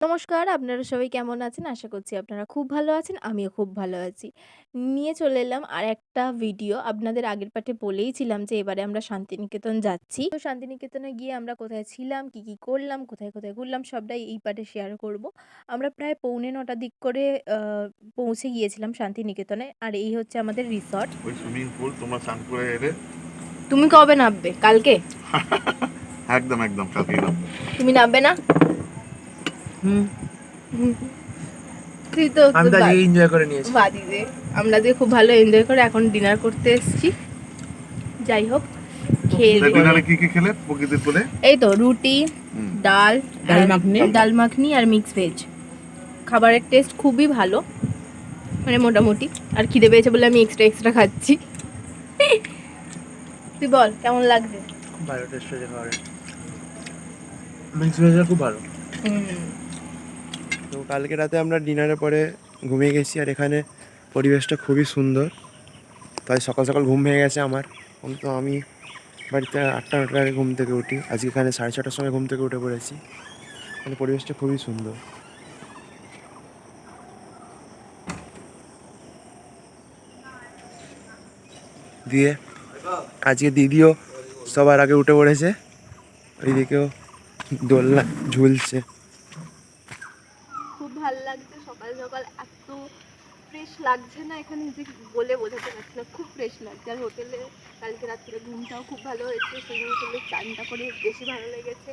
নমস্কার, আপনারা সবাই কেমন আছেন? আশা করছি আপনারা খুব ভালো আছেন। আমিও খুব ভালো আছি। নিয়ে চলে এলাম আরেকটা ভিডিও। আপনাদের আগের পার্টে বলেইছিলাম যে এবারে আমরা শান্তিনিকেতন যাচ্ছি। তো শান্তিনিকেতনে গিয়ে আমরা কোথায় ছিলাম, কি করলাম, কোথায় ঘুরলাম সবটাই এই পার্টে শেয়ার করব। আমরা প্রায় 9:45 দিক করে আ পৌঁছে গিয়েছিলাম শান্তিনিকেতনে। আর এই হচ্ছে আমাদের রিসর্ট। ওই সুইমিং পুল তোমরা স্নান করে এলে। তুমি কবে নামবে? কালকে? একদম কালকেই নামবো। তুমি নামবে না? হুম, হুম। তুই তো আমি তো আজকে এনজয় করে নিয়েছি। বাদই দে। আমরা যে খুব ভালো এনজয় করে এখন ডিনার করতে এসেছি। যাই হোক, খেয়ে তা ডিনারে কি খেলে প্রকৃতির কোলে? এই তো রুটি, ডাল, ডাল আর মাখনি। ডাল মাখনি আর মিক্স ভেজ। খাবারের টেস্ট খুবই ভালো, মানে মোটামুটি। আর খিদে পেয়েছে বলে আমি এক্সট্রা খাচ্ছি। তুই বল কেমন লাগছে? খুব ভালো টেস্ট হয়েছে খাবারের। মিক্স ভেজটা খুব ভালো। তো কালকে রাতে আমরা ডিনারের পরে ঘুমিয়ে গেছি, আর এখানে পরিবেশটা খুবই সুন্দর। তাই সকাল সকাল ঘুম ভেঙে গেছে আমার। তো আমি বাড়িতে 8টা-9টার আগে ঘুম থেকে উঠি। আজকে এখানে 6:30টার সময় ঘুম থেকে উঠে পড়েছি। মানে পরিবেশটা খুবই সুন্দর। দিয়ে আজকে দিদিও সবার আগে উঠে পড়েছে, ওইদিকেও দোলনা ঝুলছে। খুব ভালো লাগছে সকাল সকাল, এত ফ্রেশ লাগছে না এখানে যে বলে বোঝাতে পারছি না। খুব ফ্রেশ লাগছে। আর হোটেলে কালকে রাত্রে ঘুমটাও খুব ভালো হয়েছে, সুইমিং পুলে চানটা করে বেশি ভালো লেগেছে।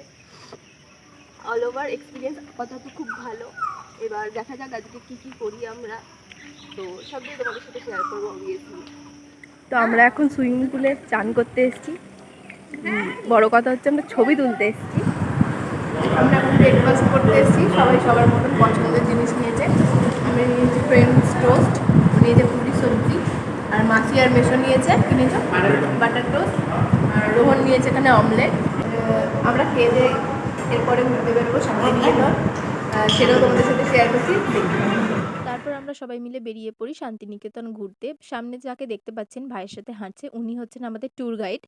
অল ওভার এক্সপিরিয়েন্স আপাতত খুব ভালো। এবার দেখা যাক আজকে কী করি আমরা, তো সবটাই তোমাদের সাথে শেয়ার করবো অবভিয়াসলি। তো আমরা এখন সুইমিং পুলে চান করতে এসেছি। বড় কথা হচ্ছে আমরা ছবি তুলতে এসেছি। আমরা এখন ব্রেকফাস্ট করতে এসেছি, সবাই সবার মতন পছন্দের জিনিস নিয়েছে। আমি নিয়েছি ফ্রেঞ্চ টোস্ট, নিয়েছে পুরি সবজি, আর মাসি আর মেশো নিয়েছে কি নিয়েছো? Butter toast. আর রোহন নিয়েছে এখানে অমলেট। আমরা খেয়ে দিয়ে এরপরে ঘুরতে বেরোবো শান্তিনিকেতন, সেটাও তোমাদের সাথে শেয়ার করছি। তারপর আমরা সবাই মিলে বেরিয়ে পড়ি শান্তিনিকেতন ঘুরতে। সামনে যাকে দেখতে পাচ্ছেন ভাইয়ের সাথে হাঁটছে, উনি হচ্ছেন আমাদের ট্যুর গাইড।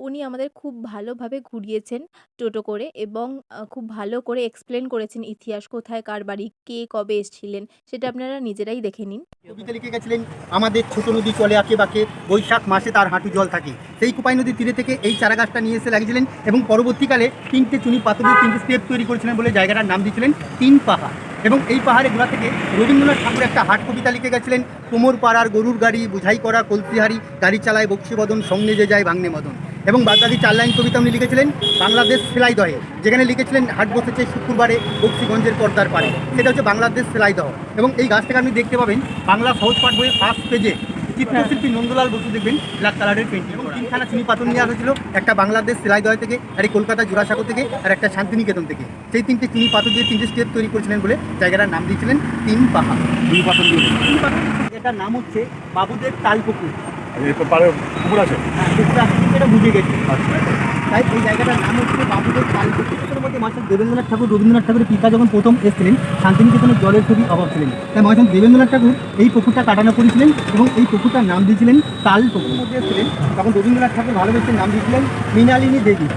উনি আমাদের খুব ভালোভাবে ঘুরিয়েছেন টোটো করে, এবং খুব ভালো করে এক্সপ্লেন করেছেন ইতিহাস, কোথায় কার বাড়ি, কে কবে এসেছিলেন, সেটা আপনারা নিজেরাই দেখে নিন। কবিতা লিখে গেছিলেন, আমাদের ছোট নদী চলে আঁকে বাঁকে, বৈশাখ মাসে তার হাঁটু জল থাকে। সেই কোপাই নদীর তীরে থেকে এই চারা গাছটা নিয়ে এসে লাগিয়েছিলেন, এবং পরবর্তীকালে 3টে চুনি পাথর দিয়ে 3টে স্টেপ তৈরি করেছিলেন বলে জায়গাটার নাম দিয়েছিলেন 3 পাহাড়। এবং এই পাহাড়ের গোড়া থেকে রবীন্দ্রনাথ ঠাকুর একটা হাট কবিতা লিখে গেছিলেন, কোমর পাড়ার গরুর গাড়ি বোঝাই করা কলসিহারি, গাড়ি চালায় বক্সিবদন সঙ্গে যে যায় ভাঙনে মদন। এবং বাদবাকি 4 লাইন কবিতা উনি লিখেছিলেন বাংলাদেশ সেলাই দহে, যেখানে লিখেছিলেন হাট বসেছে শুক্রবারে বক্সিগঞ্জের পর্দার পারে। সেটা হচ্ছে বাংলাদেশ সেলাই দহ। এবং এই গাছটাকে আপনি দেখতে পাবেন বাংলা সহজ পাঠ বইয়ের ফার্স্ট পেজে। চিত্রশিল্পী নন্দলাল বসু দেখবেন ব্ল্যাক কালারের পেন্টিং। এবং 3খানা চিনি পাথর নিয়ে আসা একটা বাংলাদেশ সেলাই দহ থেকে, আর এই কলকাতা জোড়াসাঁকো থেকে, আর একটা শান্তিনিকেতন থেকে। সেই 3টে চিনি পাথর দিয়ে 3টে স্টেপ তৈরি করেছিলেন বলে জায়গাটার নাম দিয়েছিলেন 3 পাহাড়। 2 পাথর দিয়ে 3 পাথর। এটার নাম হচ্ছে বাবুদের তালপুকুর। পুকুর আছে, হ্যাঁ, পুকুর আছে, এটা বুঝে গেছে। তাই এই জায়গাটার নাম হচ্ছে বাবুদের তালপুকুর। মধ্যে মহাশয় রবীন্দ্রনাথ ঠাকুরের পিতা যখন প্রথম এসেছিলেন শান্তিনিকেতনের জলের খুবই অভাব ছিলেন, তাই মহাশয় দেবেন্দ্রনাথ ঠাকুর এই পুকুরটা কাটানো করেছিলেন এবং এই পুকুরটার নাম দিয়েছিলেন তাল পুকুর। মধ্যে এসেছিলেন তখন রবীন্দ্রনাথ ঠাকুর ভালোবেসে নাম দিয়েছিলেন মৃণালিনী দেবী।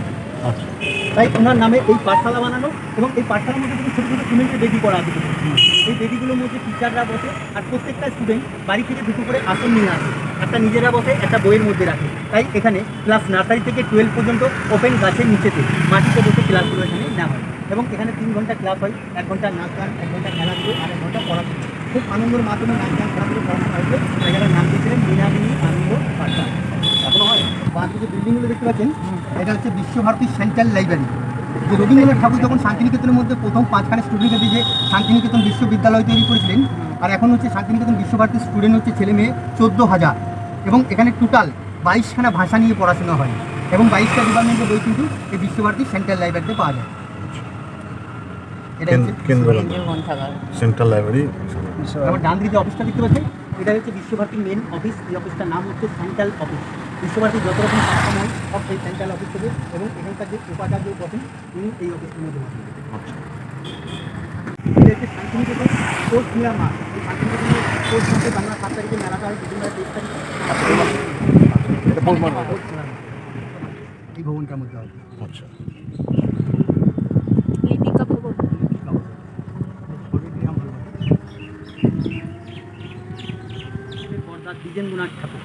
তাই ওনার নামে এই পাঠশালা বানানো, এবং এই পাঠশালার মধ্যে কিন্তু ছোটো ছোটো সিমেন্টের বেদি করা আছে। এই বেদিগুলোর মধ্যে টিচাররা বসে, আর প্রত্যেকটা স্টুডেন্ট বাড়ি থেকে দুটো করে আসন নিয়ে আসে, একটা নিজেরা বসে, একটা বইয়ের মধ্যে রাখে। তাই এখানে ক্লাস নার্সারি থেকে 12 পর্যন্ত ওপেন গাছের নিচেতে মাটিতে বসে ক্লাসগুলো এখানে নেওয়া হয়। এবং এখানে 3 ঘন্টা ক্লাস হয়, 1 ঘন্টা নাচ গান, 1 ঘন্টা খেলাধুলো, আর 1 ঘন্টা পড়াশোনা। খুব আনন্দের মাধ্যমে নাচ গান খেলাধুলো পড়াশোনা হয়েছে। জায়গাটার নাম দিয়েছিলেন মৃণালিনী আনন্দ পাঠশালা। এখনো হয়। বাকি যে বিল্ডিংগুলো দেখতে পাচ্ছেন, এটা হচ্ছে বিশ্বভারতী সেন্ট্রাল লাইব্রেরি। যে রবীন্দ্রনাথ ঠাকুর যখন শান্তিনিকেতনের মধ্যে প্রথম 5খানা স্টুডেন্টকে দিয়ে যে শান্তিনিকেতন বিশ্ববিদ্যালয় তৈরি করেছিলেন, আর এখন হচ্ছে শান্তিনিকেতন বিশ্বভারতীর স্টুডেন্ট হচ্ছে ছেলে মেয়ে 14,000। এবং এখানে টোটাল 22খানা ভাষা নিয়ে পড়াশোনা হয়, এবং 22টা ডিপার্টমেন্টের বই কিন্তু এই বিশ্বভারতী সেন্ট্রাল লাইব্রেরিতে পাওয়া যায়। এটা হচ্ছে সেন্ট্রাল লাইব্রেরি। আমার ডান দিকে যে অফিসটা দেখতে পাচ্ছেন, এটা হচ্ছে বিশ্বভারতীর মেন অফিস। এই অফিসটার নাম হচ্ছে সেন্ট্রাল অফিস। বিশ্বভারতীর যত রকম কাজকর্ম হয় সব সেই সেন্ট্রাল অফিস থেকে, এবং এখানকার যে উপাচার্য বসেন তিনি এই অফিসের মধ্যে বসেন। এটা হচ্ছে শান্তিনিকেতন স্পোর্টস মেলা মাঠ। এই শান্তিনিকেতনের স্পোর্টস মাঠে বাংলা 7 তারিখে মেলাটা হয়, ডিসেম্বর 23 তারিখে এই ভবনটার মধ্যে হবে। আচ্ছা, লিপিকা ভবন। দ্বিজেন্দ্রনাথ ঠাকুর।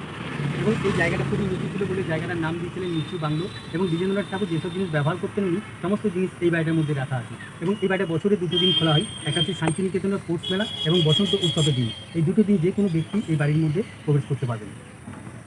এবং এই জায়গাটা খুবই নিচু ছিল বলে জায়গাটার নাম দিয়েছিলেন নিচু বাংলো। এবং দ্বিজেন্দ্রনাথ ঠাকুর যেসব জিনিস ব্যবহার করতেন উনি সমস্ত জিনিস এই বাড়িটার মধ্যে রাখা আছে। এবং এই বাড়িটা বছরে 2টো দিন খোলা হয়, একটা হচ্ছে শান্তিনিকেতনের স্পোর্টস মেলা এবং বসন্ত উৎসবের দিন। এই 2টো দিন যে কোনো ব্যক্তি এই বাড়ির মধ্যে প্রবেশ করতে পারবেন।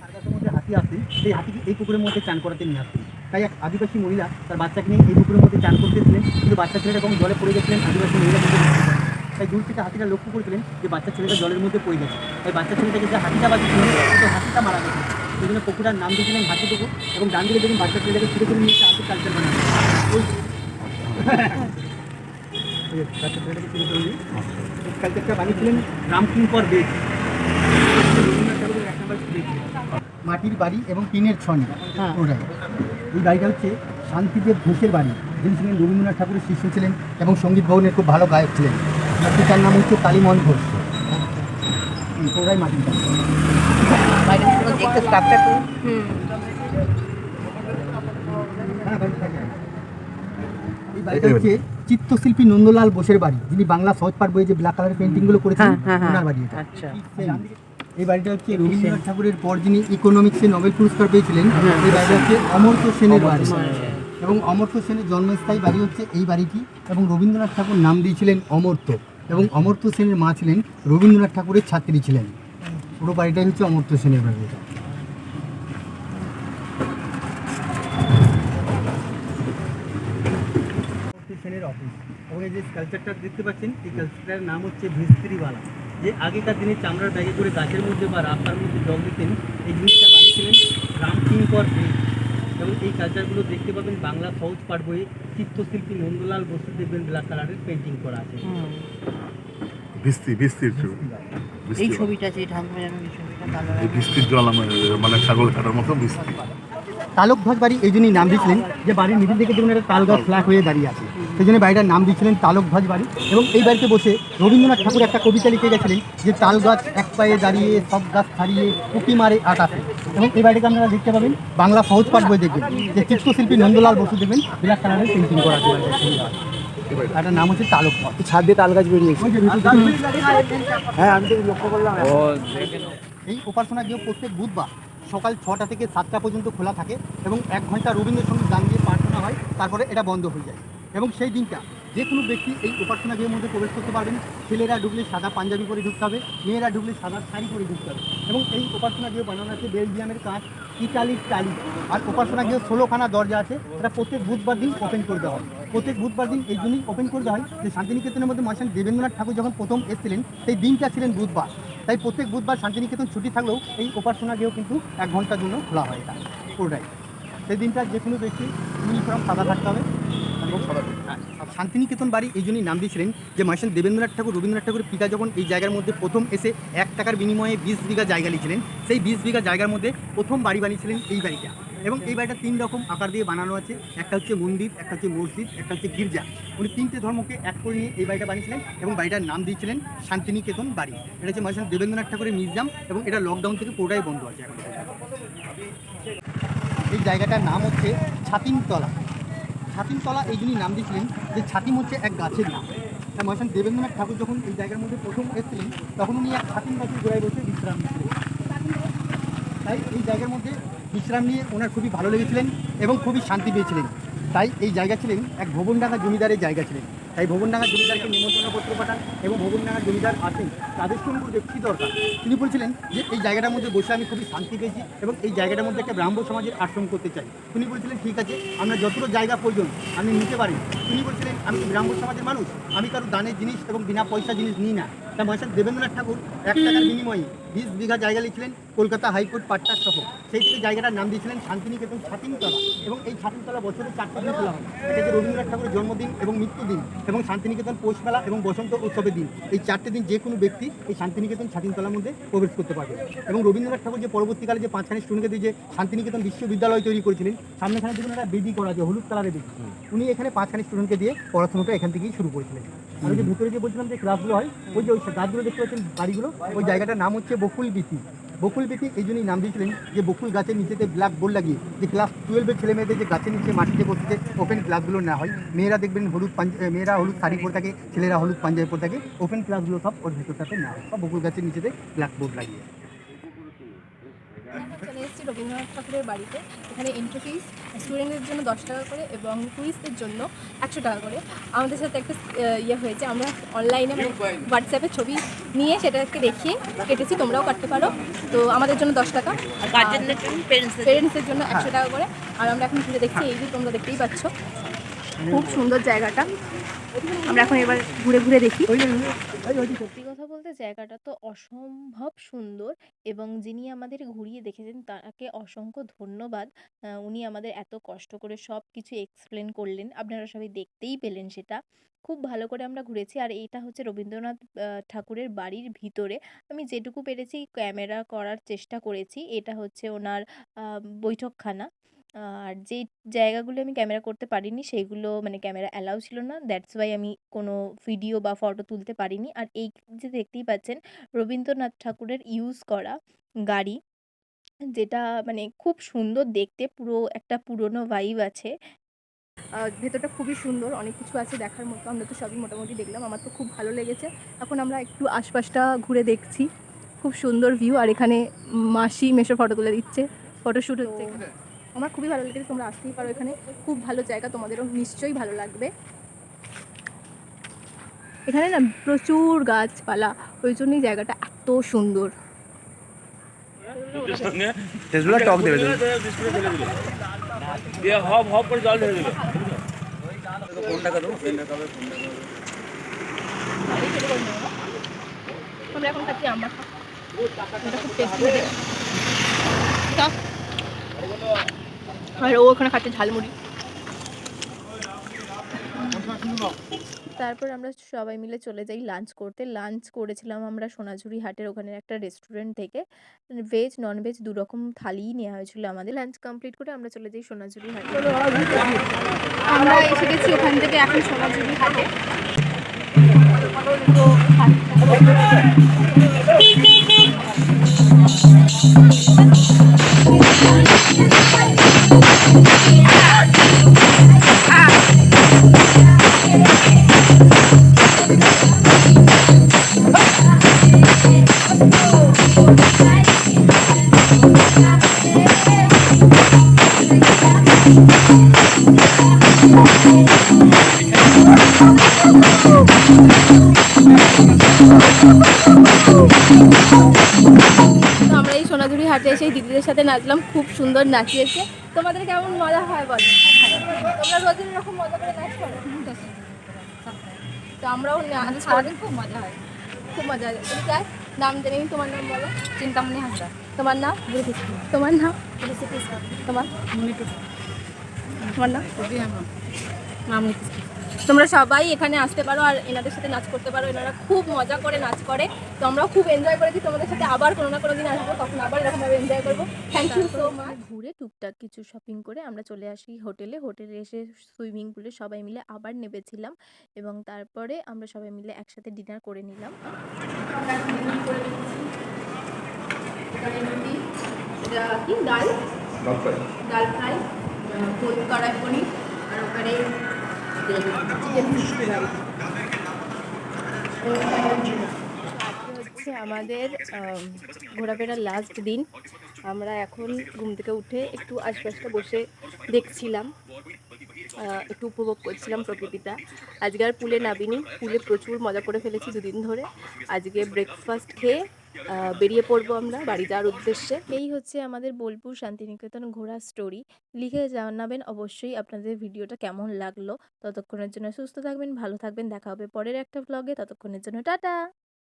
সার্কাসের মধ্যে হাতি আসতেন, সেই হাতিকে এই পুকুরের মধ্যে চান করাতে নিয়ে আসতেন। তাই এক আদিবাসী মহিলা তার বাচ্চাকে নিয়ে এই পুকুরের মধ্যে চান করতেছিলেন, কিন্তু বাচ্চা ছেলেটা যখন জলে পড়ে গেছিলেন আদিবাসী মহিলা কিন্তু দেখতে পান। তাই দূর থেকে হাতিটা লক্ষ্য করেছিলেন যে বাচ্চা ছেলেটা জলের মধ্যে পড়ে গেছে। তাই বাচ্চা ছেলেটাকে যে হাতিটা বাঁচিয়েছিলেন সেই হাতিটা মারা গেছে। সেই জন্য পুকুরটার নাম দিয়েছিলেন হাতি পুকুর। এবং ডান দিকে দেখুন বাচ্চা ছেলেটাকে ছুটে করে নিয়ে এসে হাতির কালচার বানানো ওই বাচ্চা ছেলেটাকে ছুটে করে নিয়ে কালচারটা বানিয়েছিলেন রামকিঙ্কর বেদ। রবীন্দ্রনাথ ঠাকুরের 1 নম্বর স্কুলে ছিলেন। মাটির বাড়ি এবং টিনের ছনি ওটাই। এই বাড়িটা হচ্ছে শান্তিদেব ঘোষের বাড়ি, যিনি ছিলেন রবীন্দ্রনাথ ঠাকুরের শিষ্য ছিলেন এবং সঙ্গীত ভবনের খুব ভালো গায়ক ছিলেন। তার পিতার নাম হচ্ছে কালীমোহন ঘোষ। ওটাই মাটির বাড়ি। এই বাড়িটা হচ্ছে চিত্রশিল্পী নন্দলাল বোসের বাড়ি, যিনি বাংলা সহজ পাঠ বইয়ে যে ব্ল্যাক কালারের পেন্টিংগুলো করেছেন ওনার বাড়ি এটা। এই বাড়িটা হচ্ছে রবীন্দ্রনাথ ঠাকুরের পর যিনি ইকোনমিক্সে নোবেল পুরস্কার পেয়েছিলেন, এই বাড়িটা হচ্ছে অমর্ত্য সেনের বাড়ি। এবং অমর্ত্য সেনের জন্মস্থায়ী বাড়ি হচ্ছে এই বাড়িটি। এবং রবীন্দ্রনাথ ঠাকুর নাম দিয়েছিলেন অমর্ত্য, এবং অমর্ত্য সেনের মা ছিলেন রবীন্দ্রনাথ ঠাকুরের ছাত্রী ছিলেন। পুরো বাড়িটাই হচ্ছে অমর্ত্য সেনের বাড়ি। সেনের অফিস। এবং এই যে স্কালচারটা দেখতে পাচ্ছেন, এই কালচারটার নাম হচ্ছে ভিস্ত্রিওয়ালা। যে আগেকার দিনে চামড়ার ব্যাগে করে গাছের মধ্যে বা রাস্তার মধ্যে জল দিতেন, এই জিনিসটা বানিয়েছিলেন রামকিঙ্কর বেদ। এবং এই কালচারগুলো দেখতে পাবেন বাংলা সহজ পাঠ বইয়ে চিত্রশিল্পী নন্দলাল বসু দেখবেন ব্ল্যাক কালারের পেন্টিং করা আছে। এই ছবিটা যে ঠাকুর এই ছবিটা কালো এই বৃষ্টির জল মানে ছাগল কাটার মতো বৃষ্টি। তালকধ্বজ বাড়ি এই জন্যই নাম দিয়েছিলেন যে বাড়ির মিডিল দিকে দেখুন একটা তাল গাছ ফ্ল্যাট হয়ে দাঁড়িয়ে আছে, সেই জন্য বাড়িটার নাম দিয়েছিলেন তালকধ্বজ বাড়ি। এবং এই বাড়িতে বসে রবীন্দ্রনাথ ঠাকুর একটা কবিতা লিখে গেছিলেন যে তাল গাছ এক পায়ে দাঁড়িয়ে সব গাছ ছাড়িয়ে উঁকি মারে আকাশে। এবং এই বাড়িটাকে আপনারা দেখতে পাবেন বাংলা সহজ পাঠ বই দেখবেন, যে চিত্রশিল্পী নন্দলাল বসু দেখবেন ব্ল্যাক কালারের পেন্টিং করা আছে। এটার নাম হচ্ছে তালকধ্বজ। ছাদ দিয়ে তাল গাছ বেরিয়েছে। হ্যাঁ, আমি তো লক্ষ্য করলাম। এই উপাসনা গৃহ প্রত্যেক বুধবার সকাল 6টা থেকে 7টা পর্যন্ত খোলা থাকে এবং 1 ঘন্টা রবীন্দ্রসঙ্গীত গান দিয়ে প্রার্থনা হয়, তারপরে এটা বন্ধ হয়ে যায়। এবং সেই দিনটা যে কোনো ব্যক্তি এই উপাসনা গৃহের মধ্যে প্রবেশ করতে পারবেন। ছেলেরা ঢুকলে সাদা পাঞ্জাবি পরে ঢুকতে হবে, মেয়েরা ঢুকলে সাদা শাড়ি পরে ঢুকতে হবে। এবং এই উপাসনা গৃহ বানানো আছে বেলজিয়ামের কাজ, ইটালির টালি। আর উপাসনা গৃহ 16খানা দরজা আছে, এটা প্রত্যেক বুধবার দিন ওপেন করে দেওয়া হয়। প্রত্যেক বুধবার দিন এই জন্যই ওপেন করে দেওয়া হয় যে শান্তিনিকেতনের মধ্যে মহাশয় দেবেন্দ্রনাথ ঠাকুর যখন প্রথম এসেছিলেন সেই দিনটা ছিলেন বুধবার। তাই প্রত্যেক বুধবার শান্তিনিকেতন ছুটি থাকলেও এই উপাসনা গৃহ কিন্তু 1 ঘন্টার জন্য খোলা হয়। এটা পুরোটাই সেই দিনটা যে কোনো ব্যক্তি ইউনিফর্ম সাদা থাকতে হবে। শান্তিনিকেতন বাড়ি এই জন্যই নাম দিয়েছিলেন যে মহাশয় দেবেন্দ্রনাথ ঠাকুর রবীন্দ্রনাথ ঠাকুরের পিতা যখন এই জায়গার মধ্যে প্রথম এসে 1 টাকার বিনিময়ে 20 বিঘা জায়গা নিয়েছিলেন, সেই 20 বিঘা জায়গার মধ্যে প্রথম বাড়ি বানিয়েছিলেন এই বাড়িটা। এবং এই বাড়িটা 3 রকম আকার দিয়ে বানানো আছে, একটা হচ্ছে মন্দির, একটা হচ্ছে মসজিদ, একটা হচ্ছে গির্জা। উনি 3টে ধর্মকে এক করে নিয়ে এই বাড়িটা বানিয়েছিলেন এবং বাড়িটার নাম দিয়েছিলেন শান্তিনিকেতন বাড়ি। এটা হচ্ছে মহাশয় দেবেন্দ্রনাথ ঠাকুরের মিউজিয়াম এবং এটা লকডাউন থেকে পুরোটাই বন্ধ আছে এখন। এই জায়গাটার নাম হচ্ছে ছাতিমতলা। ছাতিমতলা এই জন্যই নাম দিয়েছিলেন যে ছাতিম হচ্ছে এক গাছের নাম। তাই মহাশয় দেবেন্দ্রনাথ ঠাকুর যখন এই জায়গার মধ্যে প্রথম এসেছিলেন তখন উনি এক ছাতিম গাছের গোড়ায় বসে বিশ্রাম নিয়েছিলেন। তাই এই জায়গার মধ্যে বিশ্রাম নিয়ে ওনার খুবই ভালো লেগেছিলেন এবং খুবই শান্তি পেয়েছিলেন। তাই এই জায়গা ছিলেন এক ভবনডাঙ্গা জমিদারের জায়গা ছিলেন। তাই ভবনডাঙ্গা জমিদারকে নিমন্ত্রণপত্র পাঠান এবং ভবনডাঙ্গা জমিদার আসেন, তাদের সঙ্গে কী দরকার তিনি বলছিলেন যে এই জায়গাটার মধ্যে বসে আমি খুবই শান্তি পেয়েছি এবং এই জায়গাটার মধ্যে একটা ব্রাহ্ম সমাজের আশ্রম করতে চাই। তিনি বলছিলেন ঠিক আছে, আমরা যতটা জায়গা প্রয়োজন আপনি নিতে পারেন। তিনি বলছিলেন আমি ব্রাহ্ম সমাজের মানুষ, আমি কারো দানের জিনিস এবং বিনা পয়সা জিনিস নিই না। তা মহাশয় দেবেন্দ্রনাথ ঠাকুর 1 টাকার বিনিময়ে 20 বিঘা জায়গা লিখছিলেন কলকাতা হাইকোর্ট পাট্টা সহ। সেই থেকে জায়গাটার নাম দিয়েছিলেন শান্তিনিকেতন ছাতিমতলা। এবং এই ছাতিমতলা বছরে 4টে দিন খোলা হয়। এটা হচ্ছে রবীন্দ্রনাথ ঠাকুরের জন্মদিন এবং মৃত্যুদিন এবং শান্তিনিকেতন পৌষ মেলা এবং বসন্ত উৎসবের দিন। এই 4টে দিন যে কোনো ব্যক্তি এই শান্তিনিকেতন ছাতিমতলার মধ্যে প্রবেশ করতে পারবে। এবং রবীন্দ্রনাথ ঠাকুর যে পরবর্তীকালে যে 5খানি স্টুডেন্টকে দিয়ে যে শান্তিনিকেতন বিশ্ববিদ্যালয় তৈরি করেছিলেন, সামনেখানে দেখুন একটা বেদি করা আছে হলুদ কালারের বেদি। উনি এখানে 5খানি স্টুডেন্টকে দিয়ে পড়াশোনাটা এখান থেকেই শুরু করেছিলেন। আমি যে ভিতরে যে বলছিলাম যে ক্লাসগুলো হয়, ওই যে ওই গাছগুলো দেখতে পাচ্ছেন বাড়িগুলো, ওই জায়গাটার নাম হচ্ছে বকুল বিথি। বকুল বিথি এই জন্যই নাম দিয়েছিলেন যে বকুল গাছের নিচেতে ব্ল্যাক বোর্ড লাগিয়ে যে ক্লাস 12-এর ছেলে মেয়েদের যে গাছের নিচে মাটিতে বসতে ওপেন ক্লাসগুলো না হয়, মেয়েরা দেখবেন মেয়েরা হলুদ শাড়ি পরে থাকে, ছেলেরা হলুদ পাঞ্জাবি পরে থাকে, ওপেন ক্লাসগুলো সব ওর ভিতরটাতে না হয় বা বকুল গাছের নিচেতে ব্ল্যাক বোর্ড লাগিয়ে। এসেছি রবীন্দ্রনাথ ঠাকুরের বাড়িতে। এখানে এন্ট্রি ফিস স্টুডেন্টদের জন্য 10 টাকা করে এবং টুরিস্টদের জন্য 100 টাকা করে। আমাদের সাথে একটা ইয়ে হয়েছে, আমরা অনলাইনে মানে হোয়াটসঅ্যাপে ছবি নিয়ে সেটাকে দেখিয়ে কেটেছি, তোমরাও কাটতে পারো। তো আমাদের জন্য 10 টাকা, আর গার্জেনদের জন্য পেরেন্টসদের জন্য 100 টাকা করে। আর আমরা এখন ঘুরে দেখছি, এই যে তোমরা দেখতেই পাচ্ছ খুব সুন্দর জায়গাটা। আমরা এখন এবার ঘুরে ঘুরে দেখি। সত্যি কথা বলতে জায়গাটা তো অসম্ভব সুন্দর এবং যিনি আমাদের ঘুরিয়ে দেখেছেন তাকে অসংখ্য ধন্যবাদ। উনি আমাদের এত কষ্ট করে সব কিছু এক্সপ্লেন করলেন, আপনারা সবাই দেখতেই পেলেন সেটা। খুব ভালো করে আমরা ঘুরেছি। আর এইটা হচ্ছে রবীন্দ্রনাথ ঠাকুরের বাড়ির ভিতরে। আমি যেটুকু পেরেছি ক্যামেরা করার চেষ্টা করেছি। এটা হচ্ছে ওনার বৈঠকখানা। আর যেই জায়গাগুলো আমি ক্যামেরা করতে পারিনি সেইগুলো মানে ক্যামেরা অ্যালাউ ছিল না, দ্যাটস ওয়াই আমি কোনো ভিডিও বা ফটো তুলতে পারিনি। আর এই যে দেখতেই পাচ্ছেন রবীন্দ্রনাথ ঠাকুরের ইউজ করা গাড়ি, যেটা মানে খুব সুন্দর দেখতে, পুরো একটা পুরনো ভাইব আছে। ভেতরটা খুবই সুন্দর, অনেক কিছু আছে দেখার মতো। আমরা তো সবই মোটামুটি দেখলাম, আমার তো খুব ভালো লেগেছে। এখন আমরা একটু আশপাশটা ঘুরে দেখছি, খুব সুন্দর ভিউ। আর এখানে মাসি মেশো ফটো তুলে দিচ্ছে, ফটোশ্যুট হচ্ছে। আমার খুবই ভালো লেগেছে, তোমরা আসতেই পারো এখানে, খুব ভালো জায়গা, তোমাদেরও নিশ্চয়ই ভালো লাগবে। এখানে না প্রচুর গাছপালা, ওই জন্যই জায়গাটা এত সুন্দর। টেস্টগুলো টক দেবে তুমি। আমরা এখন খাচ্ছি আম মাখা, এটা খুব টেস্টি লাগে। আর ও ওখানে খাচ্ছে ঝালমুড়ি। তারপর আমরা সবাই মিলে চলে যাই লাঞ্চ করতে। লাঞ্চ করেছিলাম আমরা সোনাঝুরি হাটের ওখানের একটা রেস্টুরেন্ট থেকে। ভেজ ননভেজ দুরকম থালিই নেওয়া হয়েছিল আমাদের। লাঞ্চ কমপ্লিট করে আমরা চলে যাই সোনাঝুরি হাটে। আমরা এসে গেছি ওখান থেকে এখন সোনাঝুরি হাটে। তো আমরা এই সোনাঝুরি হাটে এসে দিদিদের সাথে নাচলাম, খুব সুন্দর নাচিয়েছে। তোমাদের কেমন মজা হয় বলো? তোমরা রোজ এরকম মজা করে নাচ করো? তো আমরাও সারাদিন খুব মজা হয়, খুব মজা হয়। তুমি চাই নাম জেনে নিই, তোমার নাম বলো। চিন্তামণি হাসদা। তোমার নাম? তোমার নাম? তোমার তোমার নাম? তোমরা সবাই এখানে আসতে পারো আর এনাদের সাথে নাচ করতে পারো। এনারা খুব মজা করে নাচ করে, তো আমরাও খুব এনজয় করেছি। তোমাদের সাথে আবার কোনো না কোনো দিন আসবো, তখন আবার এরকমভাবে এনজয় করবো। Thank you so much. ঘুরে টুকটাক কিছু শপিং করে আমরা চলে আসি হোটেলে। হোটেলে এসে সুইমিং পুলে সবাই মিলে আবার নেমেছিলাম এবং তারপরে আমরা সবাই মিলে একসাথে ডিনার করে নিলাম। এটা কি ডাল ডাল ফ্রাই, কড়াই পনির, আর ওখানে চিকেন ফিশ ফ্রাই। হচ্ছে আমাদের ঘোরাফেরার লাস্ট দিন। আমরা এখন ঘুম থেকে উঠে একটু আশপাশটা বসে দেখছিলাম, একটু উপভোগ করছিলাম প্রকৃতিটা। আজকে আর পুলে নামিনি, পুলে প্রচুর মজা করে ফেলেছি দুদিন ধরে। আজকে ব্রেকফাস্ট খেয়ে বেরিয়ে পড়বো আমরা বাড়ি যাওয়ার উদ্দেশ্যে। এই হচ্ছে আমাদের বোলপুর শান্তিনিকেতন ঘোরার স্টোরি। লিখে জানাবেন অবশ্যই আপনাদের ভিডিওটা কেমন লাগলো। ততক্ষণের জন্য সুস্থ থাকবেন, ভালো থাকবেন, দেখা হবে পরের একটা ভ্লগে। ততক্ষণের জন্য টাটা।